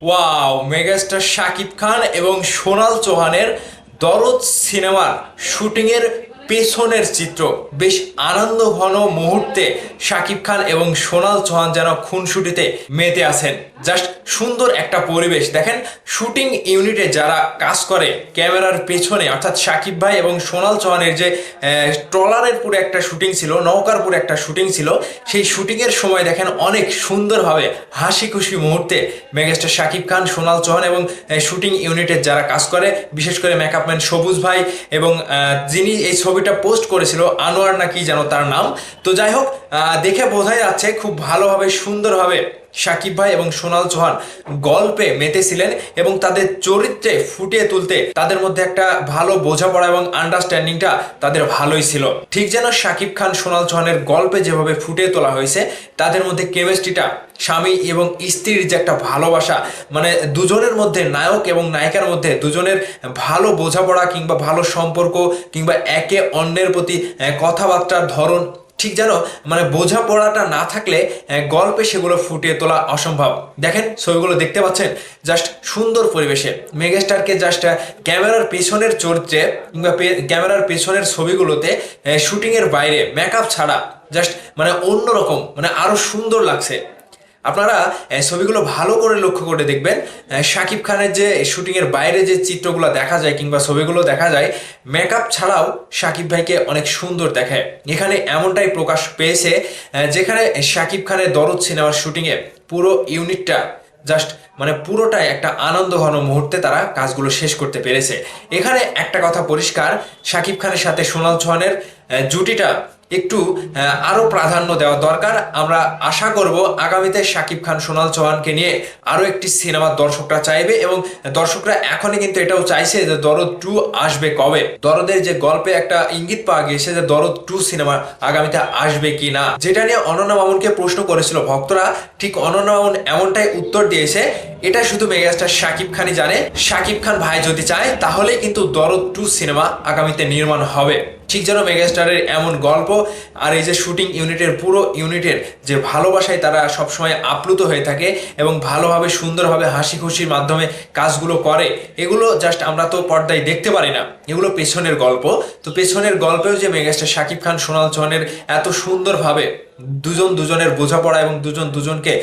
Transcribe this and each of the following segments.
Wow, megastar Shakib Khan এবং সোনাল চৌহানের দরদ সিনেমার শুটিংয়ের পেছনের চিত্র। বেশ আনন্দ ঘন মুহূর্তে শাকিব খান এবং সোনাল চৌহান যেন খুনসুটিতে মেতে আছেন। জাস্ট সুন্দর একটা পরিবেশ দেখেন। শুটিং ইউনিটে যারা কাজ করে ক্যামেরার পেছনে, অর্থাৎ শাকিব ভাই এবং সোনাল চৌহানের যে ট্রলারের পুরো একটা শুটিং ছিল, নৌকার পুরো একটা শুটিং ছিল, সেই শুটিংয়ের সময় দেখেন অনেক সুন্দরভাবে হাসি খুশি মুহূর্তে মেগাস্টার শাকিব খান, সোনাল চৌহান এবং শুটিং ইউনিটের যারা কাজ করে, বিশেষ করে মেকআপম্যান সবুজ ভাই এবং যিনি এই ছবিটা পোস্ট করেছিল আনোয়ার না কি যেন তার নাম। তো যাই হোক, দেখে বোঝাই যাচ্ছে খুব ভালোভাবে সুন্দরভাবে শাকিব ভাই এবং সোনাল চৌহান গল্পে মেতেছিলেন এবং তাদের চরিত্রে ফুটিয়ে তুলতে তাদের মধ্যে একটা ভালো বোঝাপড়া এবং আন্ডারস্ট্যান্ডিংটা তাদের ভালোই ছিল। ঠিক যেন শাকিব খান সোনাল চৌহানের গল্পে যেভাবে ফুটিয়ে তোলা হয়েছে, তাদের মধ্যে কেমিস্ট্রিটা, স্বামী এবং স্ত্রীর যে একটা ভালোবাসা, মানে দুজনের মধ্যে, নায়ক এবং নায়িকার মধ্যে দুজনের ভালো বোঝাপড়া কিংবা ভালো সম্পর্ক কিংবা একে অন্যের প্রতি কথাবার্তার ধরন, ঠিক যেন মানে বোঝাপড়াটা না থাকলে গল্পে সেগুলো ফুটিয়ে তোলা অসম্ভব। দেখেন ছবিগুলো দেখতে পাচ্ছেন, জাস্ট সুন্দর পরিবেশে মেগাস্টারকে জাস্ট ক্যামেরার পেছনের চরিত্রে কিংবা ক্যামেরার পেছনের ছবিগুলোতে শুটিংয়ের বাইরে মেকআপ ছাড়া জাস্ট মানে অন্যরকম, মানে আরো সুন্দর লাগছে। আপনারা ছবিগুলো ভালো করে লক্ষ্য করে দেখবেন, শাকিব খানের যে শুটিংয়ের বাইরে যে চিত্রগুলো দেখা যায় কিংবা ছবিগুলো দেখা যায়, মেকআপ ছাড়াও শাকিব ভাইকে অনেক সুন্দর দেখায়। এখানে এমনটাই প্রকাশ পেয়েছে, যেখানে শাকিব খানের দরদ সিনেমার শুটিংয়ে পুরো ইউনিটটা জাস্ট মানে পুরোটাই একটা আনন্দ ঘন মুহূর্তে তারা কাজগুলো শেষ করতে পেরেছে। এখানে একটা কথা পরিষ্কার, শাকিব খানের সাথে সোনাল চৌহানের জুটিটা একটু আরো প্রাধান্য দেওয়া দরকার। আমরা আশা করব আগামীতে শাকিব খান সোনাল চৌহানকে নিয়ে আরো একটি সিনেমার দর্শকরা চাইবে এবং দর্শকরা এখনই কিন্তু এটাও চাইছে যে দরদ 2 আসবে কবে। দরদের যে গল্পে একটা ইঙ্গিত পাওয়া গিয়েছে যে দরদ 2 সিনেমা আগামীতে আসবে কি না, যেটা নিয়ে অনন্যা মামুনকে প্রশ্ন করেছিল ভক্তরা, ঠিক অনন্যা মামুন এমনটাই উত্তর দিয়েছে, এটা শুধু মেগাস্টার শাকিব খানই জানে। শাকিব খান ভাই যদি চায় তাহলেই কিন্তু দরদ 2 সিনেমা আগামীতে নির্মাণ হবে। ঠিক যেন মেগাস্টারের এমন গল্প আর এই যে শুটিং ইউনিটের পুরো ইউনিটের যে ভালোবাসায় তারা সবসময় আপ্লুত হয়ে থাকে এবং ভালোভাবে সুন্দরভাবে হাসি খুশির মাধ্যমে কাজগুলো করে, এগুলো জাস্ট আমরা তো পর্দায় দেখতে পারি না, এগুলো পেছনের গল্প। তো পেছনের গল্পেও যে মেগাস্টার শাকিব খান সোনাল চৌহানের এত সুন্দরভাবে দুজন দুজনের বোঝাপড়া এবং দুজন দুজনকে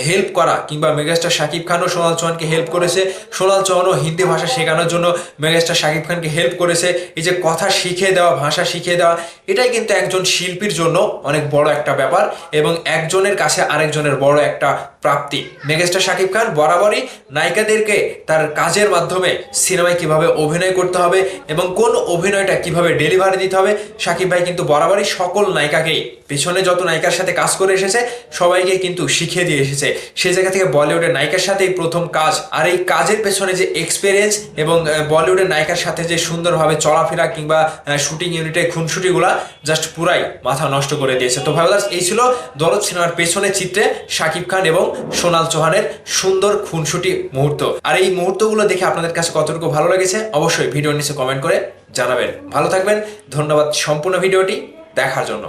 হেল্প করা, কিংবা মেগাস্টার শাকিব খানও সোনাল চৌহানকে হেল্প করেছে, সোনাল চৌহানও হিন্দি ভাষা শেখানোর জন্য মেগাস্টার শাকিব খানকে হেল্প করেছে। এই যে কথা শিখিয়ে দেওয়া, ভাষা শিখিয়ে দেওয়া, এটাই কিন্তু একজন শিল্পীর জন্য অনেক বড় একটা ব্যাপার এবং একজনের কাছে আরেকজনের বড় একটা প্রাপ্তি। মেগাস্টার শাকিব খান বরাবরই নায়িকাদেরকে তার কাজের মাধ্যমে সিনেমায় কিভাবে অভিনয় করতে হবে এবং কোন অভিনয়টা কিভাবে ডেলিভারি দিতে হবে, শাকিব ভাই কিন্তু বরাবরই সকল নায়িকাকেই, পেছনে যত নায়িকার সাথে কাজ করে এসেছে সবাইকে কিন্তু শিখিয়ে দিয়ে এসেছে। সেই জায়গা থেকে বলিউডের নায়িকার সাথেই প্রথম কাজ, আর এই কাজের পেছনে যে এক্সপিরিয়েন্স এবং বলিউডের নায়িকার সাথে যে সুন্দরভাবে চলাফেরা কিংবা শুটিং ইউনিটে খুনসুটিগুলা জাস্ট পুরাই মাথা নষ্ট করে দিয়েছে। তো ভাইবাস, এই ছিল দরদ সিনেমার পেছনে চিত্রে শাকিব খান এবং সোনাল চৌহানের সুন্দর খুনসুটি মুহূর্ত। আর এই মুহূর্তগুলো দেখে আপনাদের কাছে কতটুকু ভালো লেগেছে অবশ্যই ভিডিওর নিচে কমেন্ট করে জানাবেন। ভালো থাকবেন, ধন্যবাদ সম্পূর্ণ ভিডিওটি দেখার জন্য।